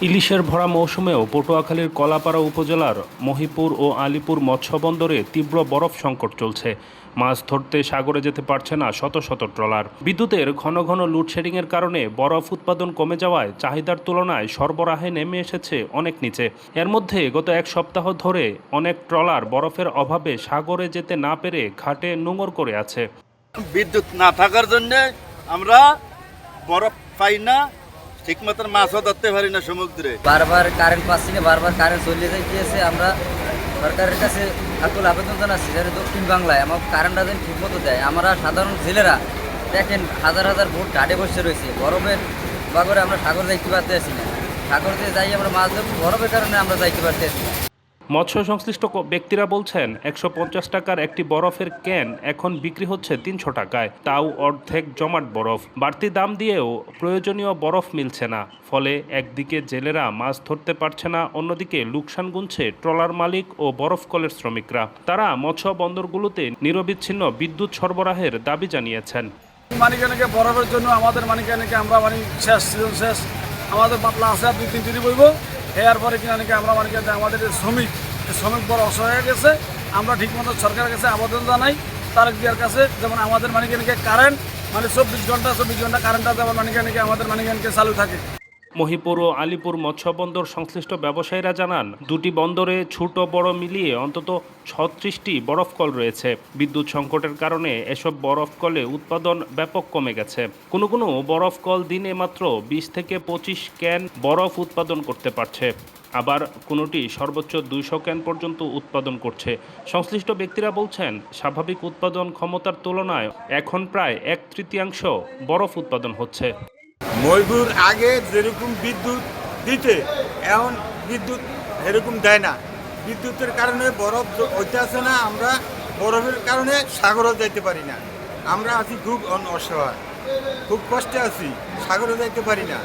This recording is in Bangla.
ইলিশের ভরা মৌসুমেও পটুয়াখালীর কলাপাড়া উপজেলার মহিপুর ও আলীপুর মৎস্যবন্দরে তীব্র বরফ সংকট চলছে। মাছ ধরতে সাগরে যেতে পারছে না শত শত ট্রলার। বিদ্যুতের ঘন ঘন লোডশেডিংয়ের কারণে বরফ উৎপাদন কমে যাওয়ায় চাহিদার তুলনায় সরবরাহে নেমে এসেছে অনেক নিচে। এর মধ্যে গত এক সপ্তাহ ধরে অনেক ট্রলার বরফের অভাবে সাগরে যেতে না পেরে ঘাটে নোঙর করে আছে। বিদ্যুৎ না থাকার জন্য আমরা বরফ পাই না, ঠিক মতন মাছও ধরতে পারি না সমুদ্রে। বারবার কারেন্ট পাচ্ছি না, বারবার কারেন্ট চলে যাইতেছে। আমরা সরকারের কাছে আকুল আবেদন জানাচ্ছি যাতে দক্ষিণ বাংলায় আমার কারেন্টটা যেন ঠিক মতো দেয়। আমরা সাধারণ জেলেরা দেখেন হাজার হাজার ভোট ঘাটে বসে রয়েছে, বরফের বাগরে আমরা সাগর যাইতে পারতেছি না। সাগর দিয়ে যাই আমরা মাছ ধরবো, বরফের কারণে আমরা যাইতে পারতেছি না। মৎস্য সংশ্লিষ্ট ব্যক্তিরা বলছেন ১৫০ টাকার একটি বরফের ক্যান এখন বিক্রি হচ্ছে ৩০০ টাকায়, তাও অর্ধেক জমাট বরফ। বাড়তি দাম দিয়েও প্রয়োজনীয় বরফ মিলছে না, ফলে একদিকে জেলেরা মাছ ধরতে পারছে না, অন্যদিকে লোকসান গুনছে ট্রলার মালিক ও বরফ কলের শ্রমিকরা। তারা মৎস্য বন্দরগুলোতে নিরবিচ্ছিন্ন বিদ্যুৎ সরবরাহের দাবি জানিয়েছেন। মানিকানিকে বরফের জন্য আমাদের মানিকানিকে আমরা শেষ সিজন শেষ, আমাদের পাতলা আছে আর 2-3 দিনই বইব। এরপরে কিনা নাকি আমরা আমাদের শ্রমিক বড় অসহায় হয়ে গেছে। আমরা ঠিকমতো সরকারের কাছে আবেদন জানাই, তারেক জিয়ার কাছে, যেমন আমাদের মানিকানিকে কারেন্ট 24 ঘন্টা কারেন্টটা যেমন আমাদের মানিকানিকে চালু থাকে। মহিপুর ও আলীপুর মৎস্যবন্দর সংশ্লিষ্ট ব্যবসায়ীরা জানান, দুটি বন্দরে ছোট বড় মিলিয়ে অন্তত 36টি বরফ কল রয়েছে। বিদ্যুৎ সংকটের কারণে এসব বরফ কলে উৎপাদন ব্যাপক কমে গেছে। কোনো কোনো বরফ কল দিনে মাত্র 20 থেকে 25 ক্যান বরফ উৎপাদন করতে পারছে, আবার কোনোটি সর্বোচ্চ 200 ক্যান পর্যন্ত উৎপাদন করছে। সংশ্লিষ্ট ব্যক্তিরা বলছেন, স্বাভাবিক উৎপাদন ক্ষমতার তুলনায় এখন প্রায় 1/3 বরফ উৎপাদন হচ্ছে। মহিপুর আগে যেরকম বিদ্যুৎ দিতে, এখন বিদ্যুৎ এরকম দেয় না। বিদ্যুতের কারণে বরফ হইতে আসে না, আমরা বরফের কারণে সাগরও যাইতে পারি না। আমরা আছি খুব অসহায়, খুব কষ্টে আছি, সাগরে যাইতে পারি না।